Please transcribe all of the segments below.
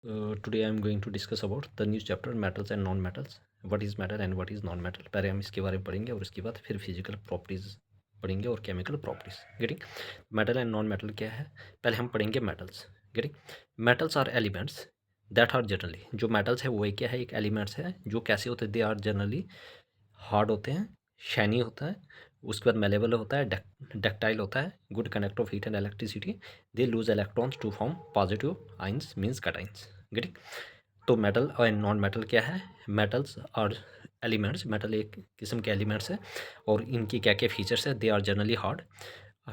Today I am going to discuss about the new chapter metals and non metals. What is metal and what is non metal. पहले हम इसके बारे में पढ़ेंगे और उसके बाद फिर फिजिकल प्रॉपर्टीज पढ़ेंगे और chemical properties. Getting metal and non metal क्या है, पहले हम पढ़ेंगे metals. Getting metals are elements that are generally, जो मेटल्स है वो क्या है, एक एलिमेंट्स है जो कैसे होते हैं, दे आर जनरली हार्ड होते हैं, शाइनी होता है, उसके बाद मेलेबल होता है, डक्टाइल होता है, good conductor of heat and electricity, they lose electrons to form positive ions means cations. Getting तो मेटल और नॉन मेटल क्या है, मेटल्स और एलिमेंट्स, मेटल एक किस्म के एलिमेंट्स है और इनकी क्या क्या फीचर्स है, they are generally hard,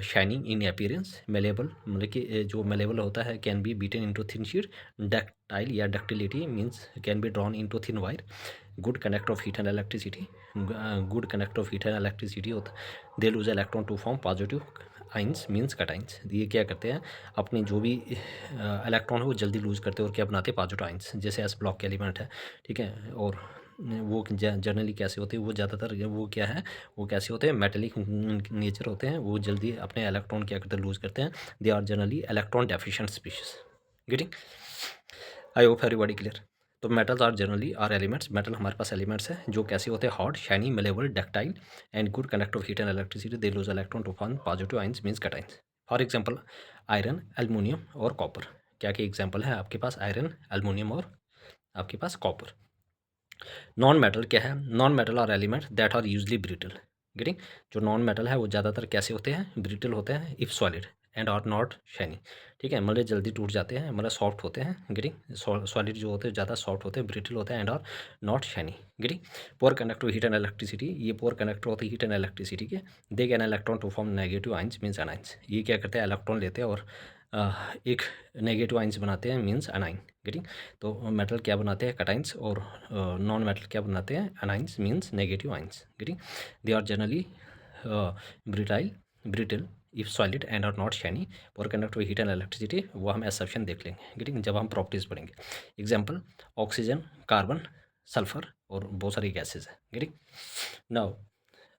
shining in appearance, malleable मतलब कि जो मेलेबल होता है, can be beaten into thin sheet, ductile या ductility means can be drawn into thin wire, good conductor of heat and electricity, good conductor of heat and electricity होता है, they lose electron to form positive ions means cations. ये क्या करते हैं, अपनी जो भी इलेक्ट्रॉन है वो जल्दी लूज करते हैं और क्या बनाते हैं, पॉजिटिव आइंस, जैसे एस ब्लॉक के एलिमेंट है, ठीक है। और वो जनरली कैसे होते हैं, वो ज़्यादातर वो क्या है, वो कैसे होते हैं, मेटेलिक नेचर होते हैं, वो जल्दी अपने इलेक्ट्रॉन क्या करते हैं, लूज करते हैं, they are generally electron deficient species. Getting, I hope everybody clear. तो metals are generally are elements, metal हमारे पास एलिमेंट्स है जो कैसे होते हैं, hot, shiny, malleable, ductile and good conductor of heat and electricity, they lose electron to form positive ions means cations. For example iron, aluminium और copper, क्या क्या एग्जांपल है आपके पास, आयरन, एल्युमिनियम और आपके पास कॉपर। नॉन मेटल क्या है, non metal are elements that are usually brittle. Getting, जो नॉन मेटल है वो ज़्यादातर कैसे होते हैं, ब्रिटल होते हैं, if solid and are not shiny, ठीक है, मतलब जल्दी टूट जाते हैं, मतलब सॉफ्ट होते हैं। गेटिंग, सॉलिड जो होते हैं ज़्यादा सॉफ्ट होते हैं, ब्रिटल होते हैं and are not shiny. Getting, poor conductor heat and electricity, ये पोअर कंडक्टर होते हैं हीट एंड इलेक्ट्रिसिटी के, they can electron to form negative ions means anions, ये क्या करते हैं, इलेक्ट्रॉन लेते हैं और एक नेगेटिव आइंस बनाते हैं मीन्स अनाइन। गेटिंग, तो मेटल क्या बनाते हैं, कटाइंस, और नॉन मेटल क्या बनाते हैं, anions means negative ions. Getting, they are generally brittle, brittle if solid and are not shiny, for conductor heat and electricity, वो हम एक्सेप्शन देख लेंगे। गेटिंग, जब हम प्रॉपर्टीज पढ़ेंगे। एग्जाम्पल ऑक्सीजन, कार्बन, सल्फर और बहुत सारी गैसेज है। Getting, now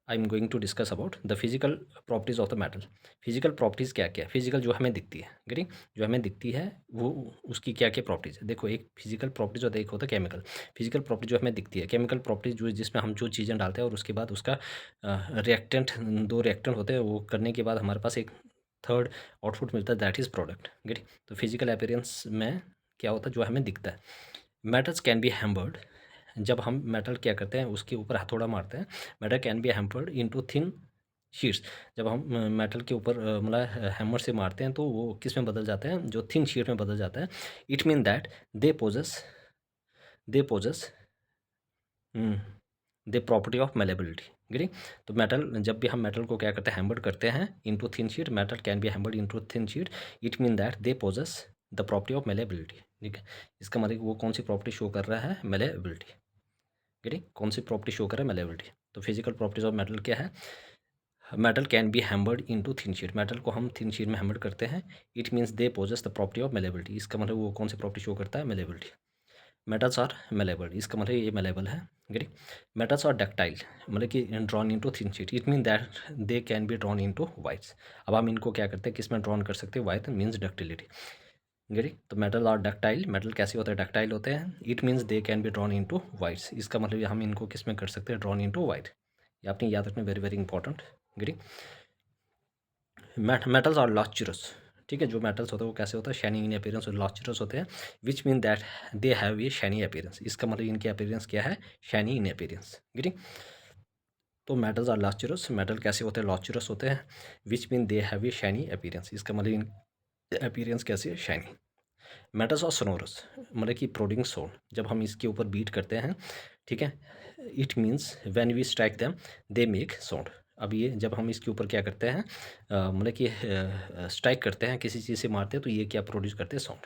I am going to discuss about the physical properties of the metal. Physical properties क्या क्या है, फिजिकल जो हमें दिखती है, गेटिंग, जो हमें दिखती है वो उसकी क्या क्या प्रॉपर्टीज़ है। देखो, एक फिजिकल प्रॉपर्टीज होता है, एक होता है केमिकल। फिजिकल प्रॉपर्टी जो हमें दिखती है, केमिकल प्रॉपर्टीज जो जिसमें हम जो चीज़ें डालते हैं और उसके बाद उसका रिएक्टेंट, दो रिएक्टेंट होते हैं, वो करने के बाद हमारे पास एक थर्ड आउटपुट मिलता है, दैट इज़ प्रोडक्ट। गेटिंग, तो फिजिकल अपीयरेंस में क्या होता है, जो हमें दिखता है। मेटल्स कैन बी हैम्बर्ड, जब हम मेटल क्या करते हैं उसके ऊपर हथौड़ा मारते हैं, metal can B hampered into thin sheets, जब हम मेटल के ऊपर मतलब हैमर से मारते हैं तो वो किस में बदल जाते हैं, जो थिन शीट में बदल जाता है। It mean that they possess the possess the property of malleability. ग्री, तो मेटल, जब भी हम मेटल को क्या करते हैं, हैम्बर्ड करते हैं into thin sheet, metal can be hammered into thin sheet, it mean that they possess the property of malleability. ठीक है, इसका मतलब वो कौन सी प्रॉपर्टी शो कर रहा है, मेलेबिलिटी। ठीक, कौन सी प्रॉपर्टी शो कर रहा है, मेलेबिलिटी। तो फिजिकल प्रॉपर्टीज ऑफ मेटल क्या है, metal can be hammered into thin sheet, metal को हम थिन शीट में हैम्बर्ड करते हैं, it means they possess the property of malleability, इसका मतलब वो कौन सी प्रॉपर्टी शो करता है, मेलेबिलिटी। मेटल्स आर मेलेबल, इसका मतलब ये मेलेबल है। ग्री, मेटल्स आर डक्टाइल, मतलब कि drawn into thin sheet, it mean that they can be drawn into wires. अब हम इनको क्या करते हैं, किस में ड्रॉन कर सकते हैं, वाइट मीन्स डक्टिलिटी। गेट, तो मेटल आर डक्टाइल, मेटल कैसे होते हैं, डक्टाइल होते हैं, it means they can be drawn into wires, इसका मतलब हम इनको किस में कर सकते हैं, ड्रॉन इनटू वाइट। ये आपने याद रखना, very very important. Get, metals are lustrous, ठीक है, जो मेटल्स होते हैं वो कैसे होता है, शाइनिंग इन अपीयरेंस और लॉस्चरस होते हैं, which mean that they have ये शाइनी अपीयरेंस, इसका मतलब इनकी अपीयरेंस क्या है, शाइनी इन अपीयरेंस। गेटिंग, तो मेटल्स आर लॉस्चरस, मेटल कैसे होते हैं, लॉस्चरस होते हैं, विच मीन दे हैव ये शाइनी अपीयरेंस, इसका मतलब इन अपीयरेंस कैसे है, शाइनी। मेटल्स और सोनोरस, मतलब कि प्रोडिंग साउंड, जब हम इसके ऊपर बीट करते हैं, ठीक है, it means when we strike them they make sound. अब ये जब हम इसके ऊपर क्या करते हैं, मतलब कि स्ट्राइक करते हैं, किसी चीज़ से मारते हैं, तो ये क्या प्रोड्यूस करते हैं, साउंड।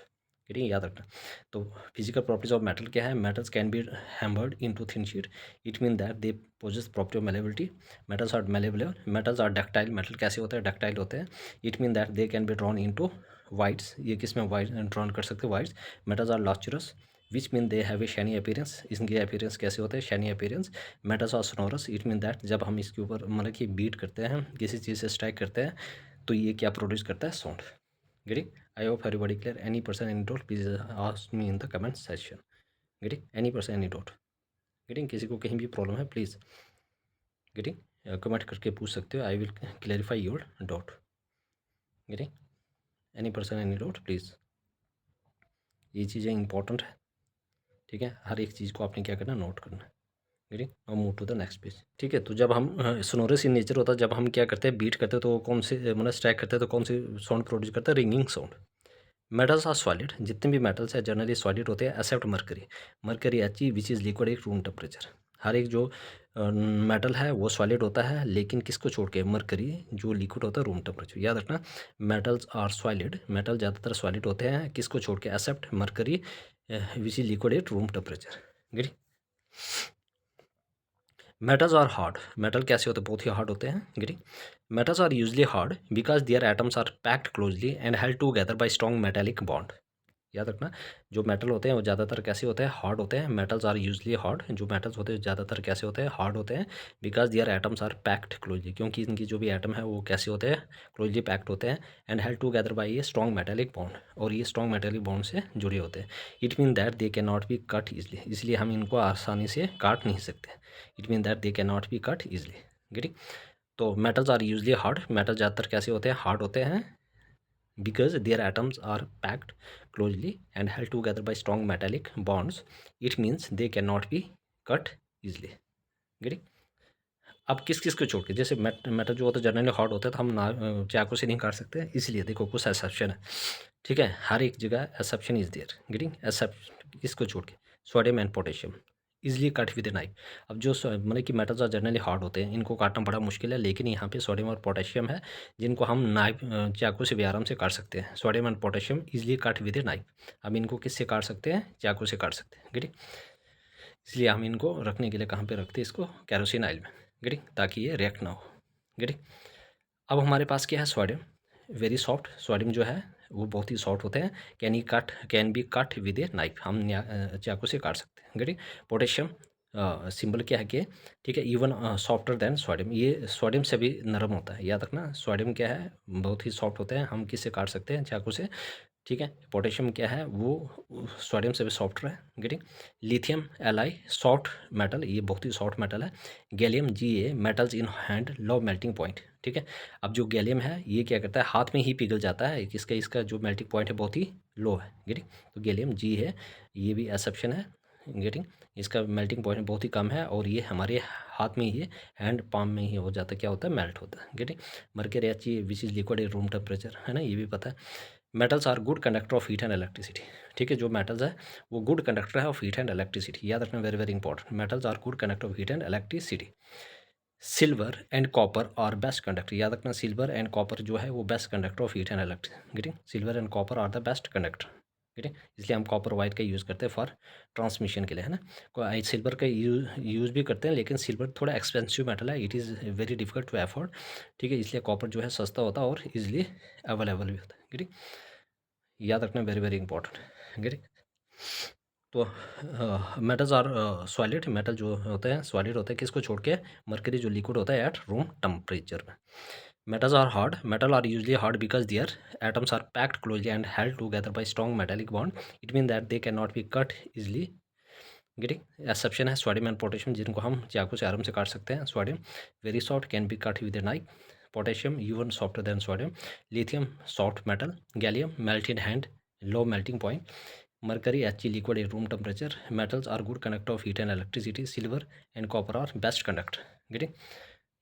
ठीक है, याद रखना। तो फिजिकल प्रॉपर्टीज ऑफ मेटल क्या है, metals can be hammered into thin sheet, it mean that they possess property of malleability, metals are malleable, metals are ductile, metal कैसे होते हैं, डक्टाइल होते हैं, it mean that they can be drawn into wires, ये किस में wire drawn कर सकते हैं, wires. Metals are lustrous, which mean they have a shiny appearance, इनके अपीयरेंस कैसे होते हैं, shiny appearance. Metals are sonorous, it mean that जब हम इसके ऊपर मतलब कि बीट करते हैं, किसी चीज़ से स्ट्राइक करते हैं, तो ये क्या प्रोड्यूस करता है, sound. Getting? I hope everybody clear. Any person any doubt, please ask me in the comment section. Getting? Any person any doubt. Getting? किसी को कहीं भी प्रॉब्लम है प्लीज़ गेटिंग कमेंट करके पूछ सकते हो. I will clarify your doubt. Getting? Any person any doubt please. ये चीज़ें इंपॉर्टेंट है, ठीक है. हर एक चीज़ को आपने क्या करना, नोट करना. गेटिंग? और move to the next page. ठीक है. तो जब हम सोनोरस इन नेचर होता है, जब हम क्या करते हैं, बीट करते हैं, तो कौन से मतलब स्ट्राइक करते हैं तो कौन से साउंड प्रोड्यूस करता है, ringing sound. Metals are solid. जितने भी मेटल्स है जनरली सॉलिड होते हैं except mercury. Mercury H which is liquid at room temperature. हर एक जो मेटल है वो सॉलिड होता है, लेकिन किसको छोड़ के, मरकरी जो लिक्विड होता है रूम टेम्परेचर. याद रखना, मेटल्स आर सॉलिड. मेटल ज़्यादातर सॉलिड होते हैं, किसको छोड़ के, except mercury which is liquid at room temperature. Get? Metals are hard. Metal कैसे होते हैं, बहुत ही हार्ड होते हैं. Getting? Metals are usually hard because their atoms are packed closely and held together by strong metallic bond. याद रखना, जो मेटल होते हैं वो ज़्यादातर कैसे होते हैं, हार्ड होते हैं. Metals are usually hard. जो मेटल्स होते हैं ज़्यादातर कैसे होते हैं, हार्ड होते हैं. Because their atoms are packed closely, क्योंकि इनकी जो भी एटम है वो कैसे होते हैं, क्लोजली पैक्ड होते हैं. एंड हेल्ड टुगेदर बाय ये स्ट्रॉन्ग मेटेलिक बॉन्ड, और ये स्ट्रॉन्ग मेटेलिक बॉन्ड से जुड़े होते हैं. It mean that they can not be cut easily. इसलिए हम इनको आसानी से काट नहीं सकते. It mean that they can not be cut easily. Getting? तो metals are usually hard. Metal ज़्यादातर कैसे होते हैं, हार्ड होते हैं. Because their atoms are packed closely and held together by strong metallic bonds, it means they cannot be cut easily. Getting? अब किस किस को छोड़ के, जैसे मेटल जो होता है जनरली हार्ड होता है, तो हम ना चाकू से नहीं काट सकते. इसलिए देखो कुछ एक्सेप्शन है, ठीक है. हर एक जगह exception is there. Getting? Except इसको छोड़ के, sodium and potassium easily cut with knife. अब जो मतलब कि मेटल्स जनरली हार्ड होते हैं, इनको काटना बड़ा मुश्किल है, लेकिन यहाँ पे सोडियम और पोटेशियम है जिनको हम नाइफ चाकू से भी आराम से काट सकते हैं. Sodium and potassium easily cut with a knife. अब इनको किससे काट सकते हैं, चाकू से काट सकते हैं. गेटिंग? इसलिए हम इनको रखने के लिए कहाँ पे रखते हैं, इसको कैरोसिन ऑयल में. गेटिंग? ताकि ये रिएक्ट ना हो. गेटिंग? अब हमारे पास क्या है, सोडियम. Very soft. सोडियम जो है वो बहुत ही सॉफ्ट होते हैं. Can be cut with a knife. हम चाकू से काट सकते हैं. गेटिंग? पोटेशियम सिंबल क्या है कि, ठीक है, इवन सॉफ्टर देन सोडियम. ये सोडियम से भी नरम होता है. याद रखना, सोडियम क्या है, बहुत ही सॉफ्ट होते हैं, हम किससे काट सकते हैं, चाकू से. ठीक है. पोटेशियम क्या है, वो सोडियम से भी सॉफ्टर है. Getting? Lithium ally soft metal, ये बहुत ही सॉफ्ट मेटल है. Gallium Ga metals in hand low melting point. ठीक है. अब जो गैलियम है ये क्या करता है, हाथ में ही पिघल जाता है. इसका जो मेल्टिंग पॉइंट है बहुत ही लो है. गेटिंग? तो गैलियम G है, ये भी एक्सेप्शन है. गेटिंग? इसका मेल्टिंग पॉइंट बहुत ही कम है, और ये हमारे हाथ में ही, हैंड पाम में ही हो जाता है, क्या होता है, मेल्ट होता है. Getting? Mercury H which is liquid at room temperature, है ना, ये भी पता है. Metals are good conductor of heat and electricity. ठीक है. जो मेटल्स है वो गुड कंडक्टर है ऑफ हीट एंड इलेक्ट्रिसिटी. याद रखना, very very important. Metals are good conductor of heat and electricity. Silver and copper are best conductor. याद रखना, सिल्वर एंड कॉपर जो है वो best conductor of heat and electricity. Getting? Silver and copper are the best conductor. Getting? इसलिए हम copper white का use करते हैं फॉर ट्रांसमिशन के लिए, है ना. सिल्वर का यूज़ भी करते हैं, लेकिन सिल्वर थोड़ा एक्सपेंसिव मेटल है. It is very difficult to afford. ठीक है. इसलिए कॉपर जो है सस्ता होता है और इजिली अवेलेबल भी होता है. गेटिंग? याद रखना, वेरी वेरी इंपॉर्टेंट. गेटिंग? तो मेटल्स आर सॉलिड. मेटल जो होते हैं सॉलिड होते हैं, किसको छोड़ के, मरकरी जो लिक्विड होता है एट रूम टेम्परेचर में. Metals are hard. Metal are usually hard because their atoms are packed closely and held together by strong metallic bond. It mean that they can not be cut easily. Getting? Exception है sodium and potassium, जिनको हम चाकू से आराम से काट सकते हैं. Sodium very soft, can be cut with a knife. Potassium even softer than sodium. Lithium soft metal. Gallium melt in hand, low melting point. Mercury He liquid at room temperature. Metals are good conductor of heat and electricity. Silver and copper are best conductor. Getting?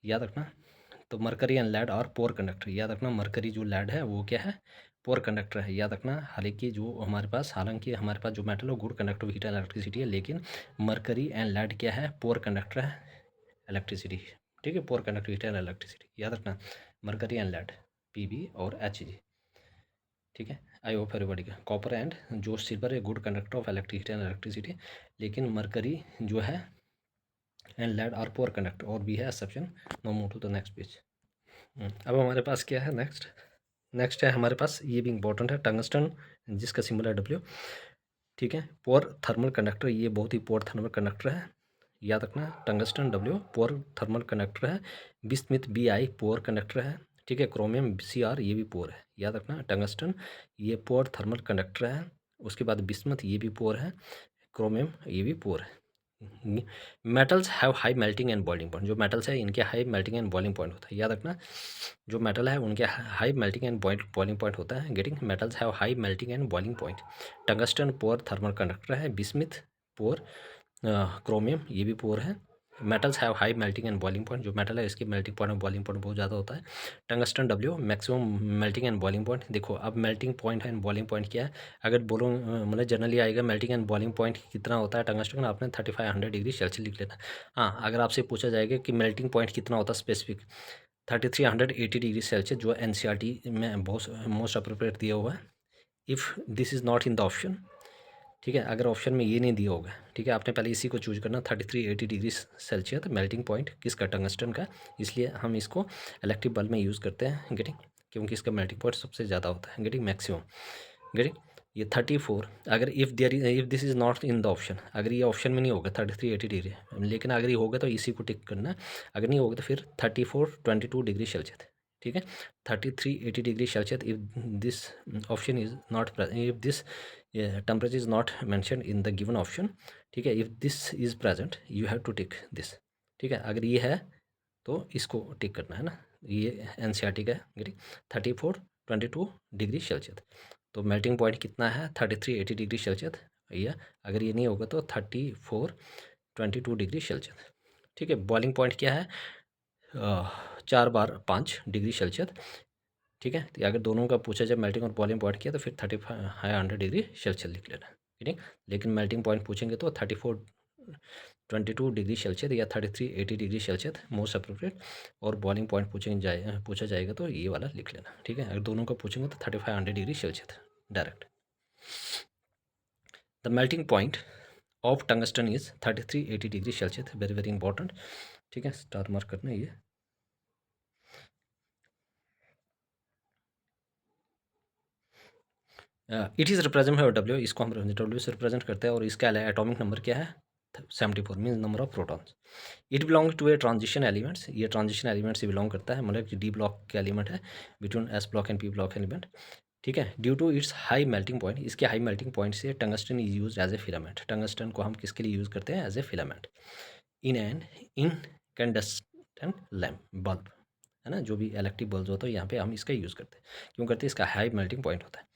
याद रखना. तो mercury and lead are poor conductor. याद रखना, mercury जो lead है वो क्या है, पोअर कंडक्टर है. याद रखना, हालांकि हमारे पास जो मेटल है good conductor of heat and electricity है, लेकिन मरकरी एंड लेड क्या है, पोअर कंडक्टर है इलेक्ट्रिसिटी. ठीक है. Poor conductor heat and electricity. याद रखना, मरकरी एंड लेड Pb और Hg. ठीक है. आई होप एवरीबॉडी का. कॉपर एंड जो सिल्वर है good conductor of electricity and electricity, लेकिन मरकरी जो है and lead are poor conductor, और भी है exception. Now move to the next page. अब हमारे पास क्या है, नेक्स्ट है हमारे पास, ये भी इंपॉर्टेंट है, टंगस्टन जिसका सिंबल है W. ठीक है. पोअर थर्मल कंडक्टर, ये बहुत ही पोअर थर्मल कंडक्टर है. याद रखना, tungsten W poor thermal conductor है. बिस्मिथ Bi पोअर कंडक्टर है. ठीक है। क्रोमियम Cr ये भी पोर है, याद रखना। टंगस्टन ये पोर थर्मल कंडक्टर है। उसके बाद बिस्मथ ये भी पोर है। क्रोमियम ये भी पोर है। Metals have high melting and boiling point. जो मेटल्स है इनके high melting and boiling point होता है, याद रखना। जो मेटल है उनके high melting and boiling point होता है। Getting metals have high melting and boiling point. Tungsten poor thermal conductor है। Bismuth poor. क्रोमियम ये भी पोर है। Metals have high melting and boiling point. जो मेटल है इसकी मेल्टिंग पॉइंट और बॉइलिंग पॉइंट बहुत ज़्यादा होता है। Tungsten W maximum melting and boiling point. देखो अब मेल्टिंग पॉइंट है एंड बॉइलिंग पॉइंट क्या है, अगर बोलो मतलब जनरली आएगा मेल्टिंग एंड बॉइलिंग पॉइंट कितना होता है टंगस्टन, आपने 3500 डिग्री सेल्सियस लिख लेना। हाँ, अगर आपसे पूछा जाएगा कि मेल्टिंग पॉइंट कितना होता है स्पेसिफिक, 3380 डिग्री सेल्सियस, जो NCERT में बहुत मोस्ट अप्रोप्रिएट दिया हुआ है। If this is not in the option, ठीक है, अगर ऑप्शन में ये नहीं दिया होगा, ठीक है, आपने पहले इसी को चूज करना। 3380 डिग्री सेल्सियस मेल्टिंग पॉइंट किसका, टंगस्टन का। इसलिए हम इसको इलेक्ट्रिक बल्ब में यूज़ करते हैं, गेटिंग, क्योंकि इसका मेल्टिंग पॉइंट सबसे ज़्यादा होता है, गेटिंग मैक्सिमम, गेटिंग। ये 34, अगर if this is not in the option, अगर ये ऑप्शन में नहीं होगा 3380 डिग्री, लेकिन अगर ये होगा तो इसी को टिक करना, अगर नहीं होगा तो फिर 3422 डिग्री सेल्सियस, ठीक है। 3380 degree Celsius if this option is not, if this temperature is not mention in the given option, ठीक है। If this is present you have to tick this, ठीक है। अगर ये है तो इसको टिक करना है ना, ये NCERT का है, गेटिंग। 3422 डिग्री सेल्सियस, तो मेल्टिंग पॉइंट कितना है 3380 डिग्री सेल्सियस, या अगर ये नहीं होगा तो 3422 डिग्री सेल्सियस, ठीक है। बॉइलिंग पॉइंट क्या है 4/5 डिग्री सेल्सियस, ठीक है। तो अगर दोनों का पूछा जाए मेल्टिंग और बॉइलिंग पॉइंट किया तो फिर 3500 डिग्री सेल्सियस लिख लेना, ठीक है। लेकिन मेल्टिंग पॉइंट पूछेंगे तो 3422 डिग्री सेल्सियस या 3380 डिग्री सेल्सियस मोस्ट अप्रोप्रिएट, और बॉइलिंग पॉइंट पूछा जाएगा तो ये वाला लिख लेना, ठीक है। अगर दोनों का पूछेंगे तो 3500 degree Celsius direct. The melting point of tungsten is 3380 degree Celsius, very very important, ठीक है। स्टार मार्क करना ये। इट इज़ रिप्रेजेंट W, इसको हम W से रिप्रेजेंट करते हैं, और इसका एटॉमिक नंबर क्या है 74, means number of protons. It belong to a transition elements, ये ट्रांजिशन एलिमेंट से बिलोंग करता है, मतलब कि D ब्लॉक के एलिमेंट है, between S block and P block element, ठीक है। Due to its high melting point, इसके हाई मेल्टिंग पॉइंट से tungsten is use as a filament. Tungsten को हम किसके लिए यूज़ करते हैं, as a filament in an incandescent lamp bulb, है ना। जो भी इलेक्ट्रिक बल्ब होता है यहाँ पे हम इसका यूज़ करते हैं, क्यों करते हैं, इसका हाई मेल्टिंग पॉइंट होता है।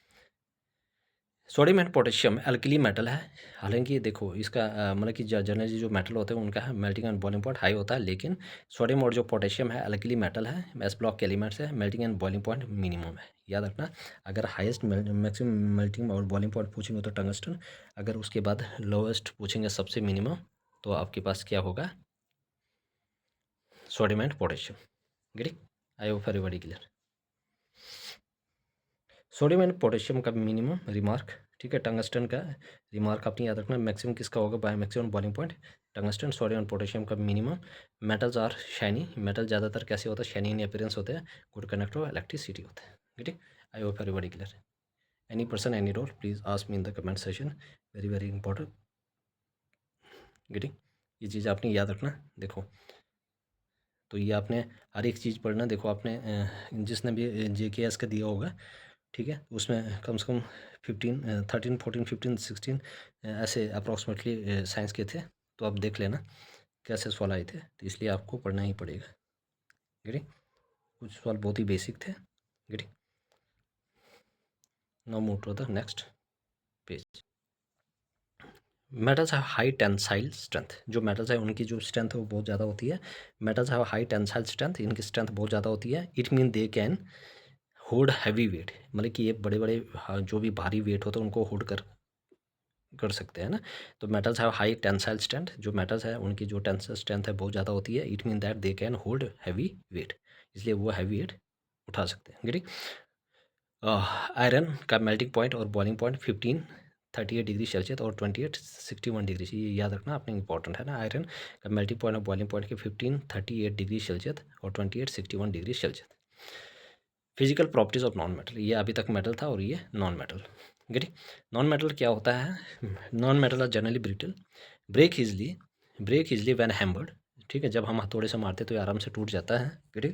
Sodium and potassium alkali metal है, हालांकि देखो इसका मतलब कि जनरली जो मेटल होते हैं उनका melting and boiling point high होता है, लेकिन सोडियम और जो पोटेशियम है एल्कली मेटल है, S ब्लॉक के एलिमेंट्स है, melting and boiling point minimum है, याद रखना। अगर हाईएस्ट मैक्सिमम मेल्टिंग और बॉइलिंग पॉइंट पूछेंगे तो टंगस्टन, अगर उसके बाद लोएस्ट पूछेंगे सबसे मिनिमम, तो आपके पास क्या होगा, sodium and potassium, getting. I hope everybody clear. Sodium and potassium का मिनिमम रिमार्क, ठीक है। टंगस्टन का रिमार्क आपने याद रखना, मैक्सिमम किसका होगा, by maximum boiling point tungsten, sodium and potassium का minimum. Metals are shiny, metal ज़्यादातर कैसे होता है, शाइनी इन अपीयरेंस होते हैं, गुड कंडक्टर ऑफ इलेक्ट्रिसिटी होते हैं, ठीक। आई hope everybody clear. Any person any doubt please ask me in the comment session, very very important, getting. ये चीज़ आपने याद रखना, देखो तो ये आपने हर एक चीज़ पढ़ना, देखो आपने जिसने भी JKS का दिया होगा, ठीक है, उसमें कम से कम 13 14 15 16 ऐसे अप्रॉक्सीमेटली साइंस के थे, तो आप देख लेना कैसे सवाल आए थे, तो इसलिए आपको पढ़ना ही पड़ेगा, गेटिंग। कुछ सवाल बहुत ही बेसिक थे, getting. Now move to the next page. Metals have high tensile strength, जो मेटल्स है उनकी जो स्ट्रेंथ है वो बहुत ज़्यादा होती है। Metals have high tensile strength, इनकी स्ट्रेंथ बहुत ज़्यादा होती है। It mean they can hold heavy weight, मतलब कि ये बड़े बड़े जो भी भारी वेट होता है उनको होल्ड कर सकते हैं ना। तो metals have high tensile strength, जो मेटल्स है उनकी जो टेंसाइल स्ट्रेंथ है बहुत ज़्यादा होती है। It mean that they can hold heavy weight, इसलिए वो हैवी वेट उठा सकते हैं, गेटिंग। आयरन का मेल्टिंग पॉइंट और बॉइलिंग पॉइंट 38 डिग्री सेल्सियस और 61 डिग्री, ये याद रखना आपने, इंपॉर्टेंट है ना। आयरन का मेल्टिंग पॉइंट और बॉइलिंग पॉइंट के 38 डिग्री सेल्सियस और 61 degree Celsius. Physical properties of non metal, ये अभी तक मेटल था और ये non metal, getting. Non metal क्या होता है, non metal are generally brittle, break easily when hammered, ठीक है, जब हम हथौड़े से मारते हैं तो ये आराम से टूट जाता है, गेटिंग।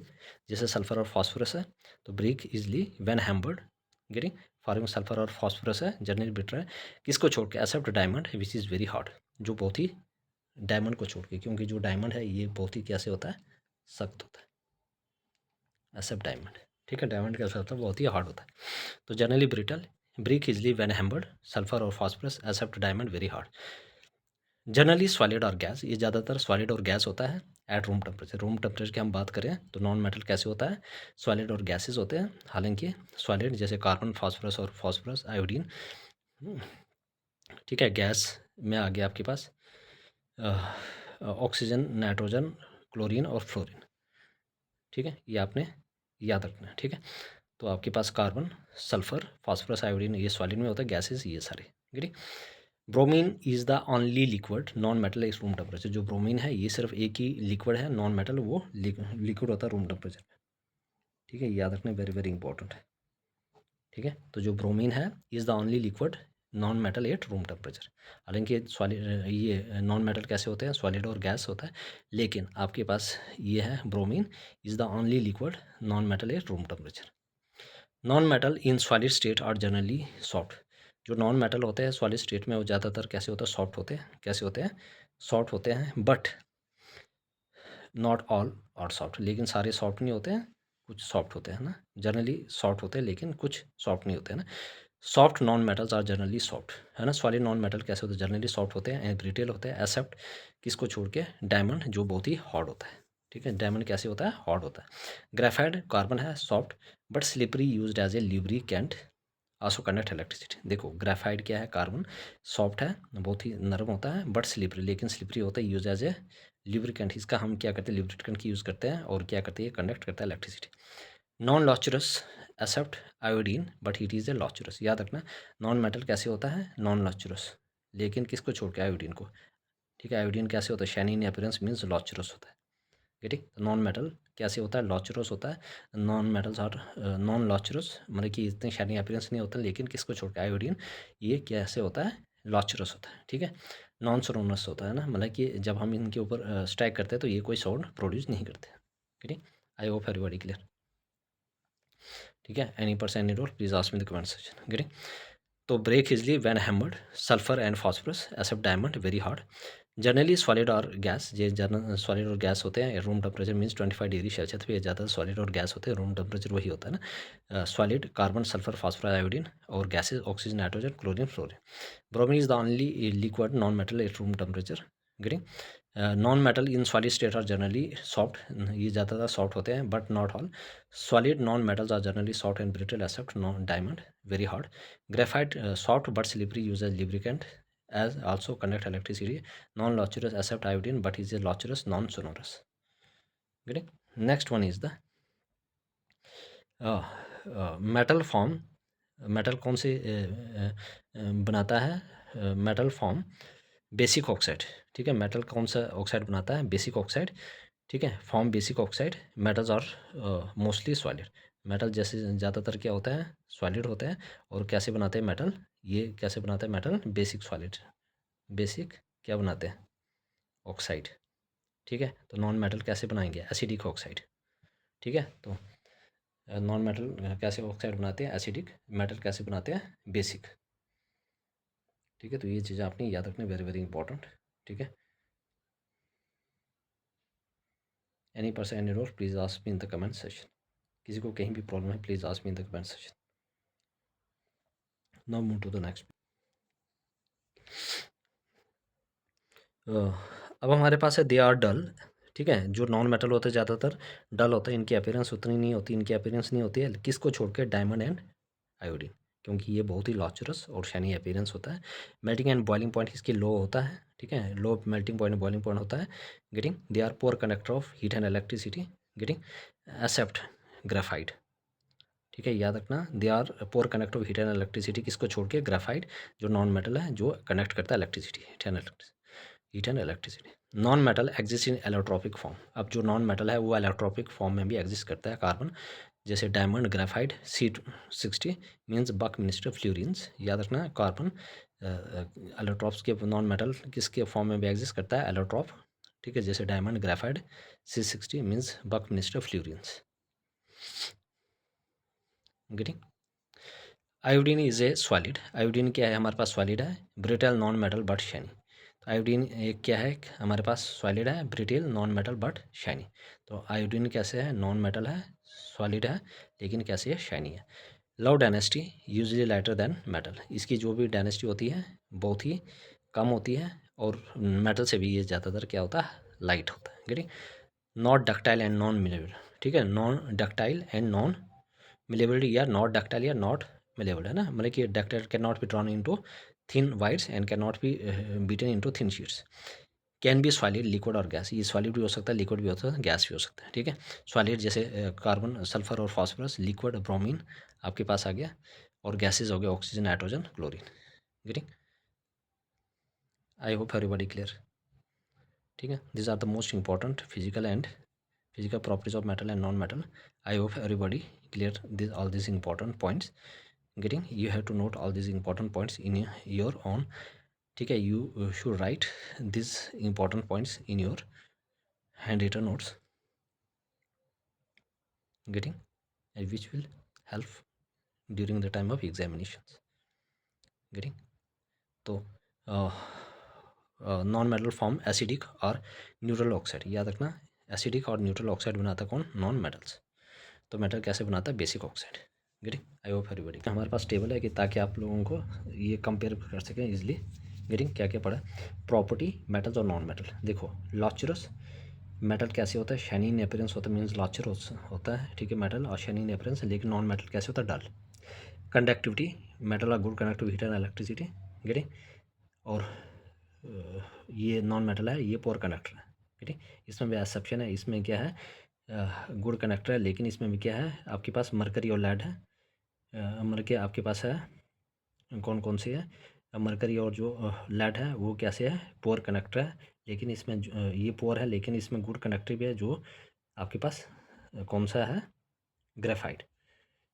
जैसे सल्फर और फास्फोरस है, तो break easily when hammered, getting. Forming sulphur और फास्फोरस है, जनरली बिटर है, किसको छोड़ के, except diamond which is very hard, जो बहुत ही, डायमंड को छोड़ के, क्योंकि जो डायमंड है ये बहुत ही कैसे होता है, सख्त होता है, एक्सेप्ट डायमंड। ठीक है, डायमंड कैसा होता है, बहुत ही हार्ड होता है। तो generally brittle, break easily when hammered, sulphur और phosphorus, except diamond very hard. Generally solid और गैस, ये ज़्यादातर सॉलिड और गैस होता है at room temperature. Room temperature की हम बात करें तो नॉन मेटल कैसे होता है, सॉलिड और गैसेस होते हैं। हालांकि सॉलिड जैसे कार्बन, फास्फोरस और फास्फोरस, आयोडीन, ठीक है। गैस में आ गया आपके पास ऑक्सीजन, नाइट्रोजन, क्लोरीन और फ्लोरीन। ठीक है, ये आपने याद रखना है। ठीक है, तो आपके पास कार्बन, सल्फर, फास्फोरस, आयोडीन, ये सॉलिड में होता है, गैसेस ये सारे, ठीक। Bromine is the only liquid non metal इस रूम टेम्परेचर। जो ब्रोमीन है ये सिर्फ एक ही लिक्विड है नॉन मेटल, वो लिक्विड होता है रूम टेम्परेचर पे। ठीक है, याद रखना, वेरी वेरी इंपॉर्टेंट है। ठीक है, तो जो ब्रोमीन है is the only liquid non metal at room temperature. हालांकि सॉलिड, ये नॉन मेटल कैसे होते हैं, सॉलिड और गैस होता है, लेकिन आपके पास ये है bromine is the only liquid non metal at room temperature. Non metal in solid state are generally soft. जो नॉन मेटल होते हैं सॉलिड स्टेट में वो ज़्यादातर कैसे होते हैं, सॉफ्ट होते हैं। कैसे होते हैं, सॉफ्ट होते हैं, but not all are soft. लेकिन सारे सॉफ्ट नहीं होते हैं, कुछ सॉफ्ट होते हैं ना, जनरली सॉफ्ट होते हैं लेकिन कुछ सॉफ्ट नहीं होते हैं ना। Soft non metals are generally soft, है ना। सॉलिड नॉन मेटल कैसे होते हैं, जनरली सॉफ्ट होते हैं एंड ब्रिटेल होते हैं, एक्सेप्ट किसको छोड़ के, डायमंड, जो बहुत ही हार्ड होता है। ठीक है, डायमंड कैसे होता है, हार्ड होता है। ग्रेफाइट कार्बन है, soft but slippery, used as a lubricant, आंसू कंडक्ट इलेक्ट्रिसिटी। देखो ग्रेफाइट क्या है, कार्बन, सॉफ्ट है, बहुत ही नरम होता है, बट स्लिपरी, लेकिन स्लिपरी होता है, यूज एज ए ल्यूब्रिकेंट। इसका हम क्या करते हैं, ल्यूब्रिकेंट की यूज़ करते हैं, और क्या करते हैं, कंडक्ट करता है electricity. Non lustrous, except iodine but it is a lustrous. याद रखना, नॉन मेटल कैसे होता है, नॉन लॉचरस, लेकिन किसको छोड़ के, आयोडीन को। ठीक है, आयोडीन कैसे होता है, शाइनी इन अपीयरेंस मीन्स लॉचरस होता है। ठीक, नॉन मेटल कैसे होता है, लॉचरस होता है। नॉन मेटल्स आर नॉन लॉचरस, मतलब कि इतने शाइनी अपीयरेंस नहीं होता, लेकिन किसको छोड़ के, आयोडीन, ये कैसे होता है, लॉचरस होता है। ठीक है, नॉन सोनोनस होता है ना, मतलब कि जब हम इनके ऊपर स्ट्राइक करते हैं तो ये कोई साउंड प्रोड्यूस नहीं करते। ठीक, आई होप एवरीबॉडी क्लियर। ठीक है, any person any role, please ask me the comment section. ठीक, तो break easily when hammered, sulphur and phosphorus, except diamond very hard. Generally solid और गैस, ये सॉलिड और गैस होते हैं, room temperature means 25 degree Celsius पे ज़्यादा solid और गैस होते हैं, रूम टेम्परेचर वही होता है ना। Solid carbon, sulphur, phosphorus, iodine, और gases oxygen, nitrogen, chlorine, fluorine. Bromine is the only liquid non metal at room temperature, getting. Non metal in solid state are generally soft, ये ज़्यादातर soft होते हैं, but not all. Solid non metals are generally soft and brittle, except non diamond very hard. Graphite soft but slippery, used as lubricant, as also conduct electricity. Non-lachrous, accept iodine but is a lachrous, non-sonorous. Getting? Next one is the metal form. Metal कौन से बनाता है, metal form basic oxide. ठीक है, metal कौन सा oxide बनाता है, बेसिक ऑक्साइड। ठीक है, फॉर्म बेसिक ऑक्साइड, मेटल्स और मोस्टली सॉलिड। मेटल जैसे ज़्यादातर क्या होता है, सॉलिड होता है। और कैसे बनाते हैं मेटल, ये कैसे बनाते हैं मेटल, बेसिक सॉलिड, बेसिक क्या बनाते हैं, ऑक्साइड। ठीक है, तो नॉन मेटल कैसे बनाएंगे, एसिडिक ऑक्साइड। ठीक है, तो नॉन मेटल कैसे ऑक्साइड बनाते हैं, एसिडिक। मेटल कैसे बनाते हैं, बेसिक। ठीक है, तो ये चीज़ें आपने याद रखनी, वेरी वेरी इंपॉर्टेंट। ठीक है, any person any role, please ask me in the comment section. किसी को कहीं भी प्रॉब्लम है, please ask me in the comment section. Now move to the next. अब हमारे पास है दे आर डल। ठीक है, जो नॉन मेटल होते हैं ज़्यादातर डल होते हैं, इनकी अपीयरेंस उतनी नहीं होती, इनकी अपीयरेंस नहीं होती है, किसको छोड़ के, डायमंड एंड आयोडीन, क्योंकि ये बहुत ही लॉचरस और शाइनी अपीयरेंस होता है। मेल्टिंग एंड बॉइलिंग पॉइंट इसकी लो होता है। ठीक है, low melting point, boiling point होता है। Getting, they are poor conductor of heat and electricity, getting, except graphite. ठीक है, याद रखना, they are poor conductor of heat and electricity, किसको छोड़ के, ग्रेफाइट, जो नॉन मेटल है, जो कनेक्ट करता है electricity, heat and electricity. Non metal exist in allotropic form. अब जो नॉन मेटल है वो एलोट्रॉपिक फॉर्म में भी एग्जिस्ट करता है, कार्बन, जैसे diamond, graphite, C60 means buckminsterfullerenes. याद रखना, कार्बन एलोट्रॉप्स के, नॉन मेटल किसके फॉर्म में भी एग्जिस्ट करता है, एलोट्रॉप, ठीक है, जैसे diamond, graphite, C60 means buckminsterfullerenes. Getting. Iodine is a solid. Iodine क्या है हमारे पास? सॉलिड है, brittle non metal but shiny. तो आयोडीन एक क्या है हमारे पास? सॉलिड है, brittle non metal but shiny. तो आयोडीन कैसे है? नॉन मेटल है, सॉलिड है, लेकिन कैसे है? शाइनी है। Love density usually lighter than metal. इसकी जो भी डेंसिटी होती है बहुत ही कम होती है, और मेटल से भी ये ज़्यादातर क्या होता है? लाइट होता है। Getting. Not ductile and non malleable. ठीक है, non ductile and non malleability, या नॉट डक्टाइल या नॉट मिलेबल, है ना, मतलब कि ductile can not be drawn into thin wires and can not be beaten into thin sheets. Can be solid, liquid और gas. ये सॉलिड भी हो सकता है, लिक्विड भी हो सकता है, गैस भी हो सकता है। ठीक है, सॉलिड जैसे कार्बन, सल्फर और फास्फोरस, लिक्विड ब्रोमीन आपके पास आ गया, और गैसेज हो गए oxygen, nitrogen, chlorine. Getting. I hope everybody clear. ठीक है, this are the most important physical and physical properties of metal and non-metal. I hope everybody clear this all these important points. Getting, you have to note all these important points in your own. ठीक है, you should write these important points in your handwritten notes. Getting, which will help during the time of examinations. Getting, तो non metal form acidic और neutral oxide. याद रखना, acidic और neutral oxide बनाता कौन? Non metals. तो metal कैसे बनाता है? Basic oxide. Getting. I hope everybody. हमारे पास टेबल है कि ताकि आप लोगों को ये कंपेयर कर सकें इजीली। गेटिंग। क्या क्या पढ़ा? प्रॉपर्टी मेटल्स और नॉन मेटल। देखो, लॉचरस मेटल कैसे होता है? शाइनिंग अपीयरेंस होता है, मीन्स लॉचरस होता है। ठीक है, मेटल और शाइनिंग अपीयरेंस। लेकिन नॉन मेटल कैसे होता है? Dull. Conductivity, metal are good conductive heat and electricity. Getting. और ये नॉन मेटल है, ये पोर कंडक्टर है। ठीक है, इसमें भी एक्सेप्शन है। इसमें क्या है? गुड कंडक्टर है, लेकिन इसमें भी क्या है? आपके पास मरकरी और लेड है। मरकरी आपके पास है, कौन कौन सी है? मरकरी और जो लेड है वो कैसे है? पोर कंडक्टर है। लेकिन इसमें ये पोर है, लेकिन इसमें गुड कंडक्टर भी है, जो आपके पास कौन सा है? ग्रेफाइट।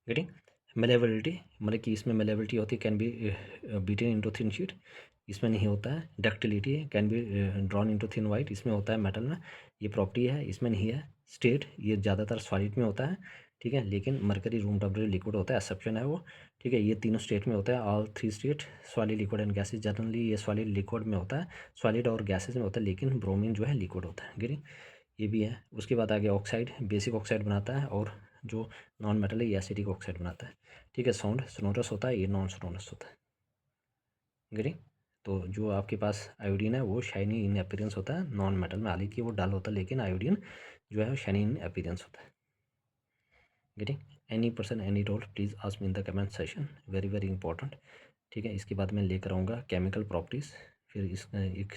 गेटिंग। मेलेबिलिटी, मतलब कि इसमें मेलेबिलिटी होती है, can be beaten into thin sheet. इसमें नहीं होता है। Ductility, can be drawn into thin white. इसमें होता है मेटल में, ये प्रॉपर्टी है, इसमें नहीं है। स्टेट, ये ज़्यादातर सॉलिड में होता है। ठीक है, लेकिन मरकरी रूम टेम्परेचर लिक्विड होता है, एक्सेप्शन है वो। ठीक है, ये तीनों स्टेट में होता है, all three state, solid, liquid and gases. Generally ये सॉलिड लिक्विड में होता है, सॉलिड और गैसेज में होता है, लेकिन ब्रोमीन जो है लिक्विड होता है। गेटिंग। ये भी है। उसके बाद आगे ऑक्साइड, बेसिक ऑक्साइड बनाता है, और जो नॉन मेटल है ये एसिडिक ऑक्साइड बनाता है। ठीक है, साउंड सोनोरस होता है, ये नॉन सोनोरस होता है। गेटिंग। तो जो आपके पास आयोडीन है वो शाइनी इन अपीयरेंस होता है नॉन मेटल में, हालांकि वो डल होता है, लेकिन आयोडीन जो है शाइनी इन अपीयरेंस होता है। Getting. Any person any doubt please ask me in the comment session, very very important. ठीक है, इसके बाद मैं लेकर आऊँगा केमिकल प्रॉपर्टीज़। फिर इस एक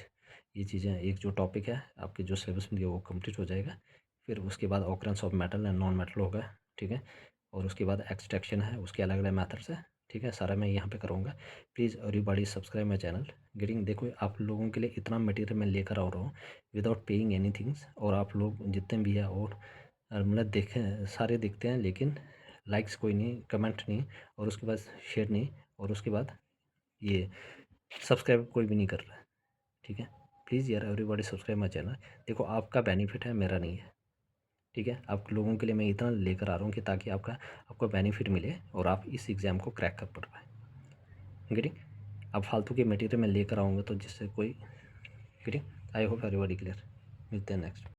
ये चीज़ें, एक जो टॉपिक है आपके जो सिलेबस में दिया वो कंप्लीट हो जाएगा। फिर उसके बाद occurrence of metal and non metal होगा। ठीक है, और उसके बाद एक्सट्रैक्शन है, उसके अलग अलग मेथड्स है। ठीक है, सारा मैं यहाँ पे करूँगा। Please everybody subscribe my channel. Getting. देखो, आप लोगों के लिए इतना मटेरियल मैं लेकर आ रहा हूँ विदाउट पेइंग एनी थिंग्स, और आप लोग जितने भी है, और मतलब देखें, सारे दिखते हैं, लेकिन लाइक्स कोई नहीं, कमेंट नहीं, और उसके बाद शेयर नहीं, और उसके बाद ये सब्सक्राइब कोई भी नहीं कर रहा है। ठीक है, प्लीज़ यार एवरीबॉडी सब्सक्राइब माई चैनल। देखो, आपका बेनिफिट है, मेरा नहीं है। ठीक है, आप लोगों के लिए मैं इतना लेकर आ रहा हूँ कि ताकि आपको बेनिफिट मिले और आप इस एग्ज़ाम को क्रैक कर पाए। गेटिंग। अब फालतू के मटेरियल मैं लेकर आऊँगा तो जिससे कोई। Getting. I hope everybody clear. मिलते हैं नेक्स्ट।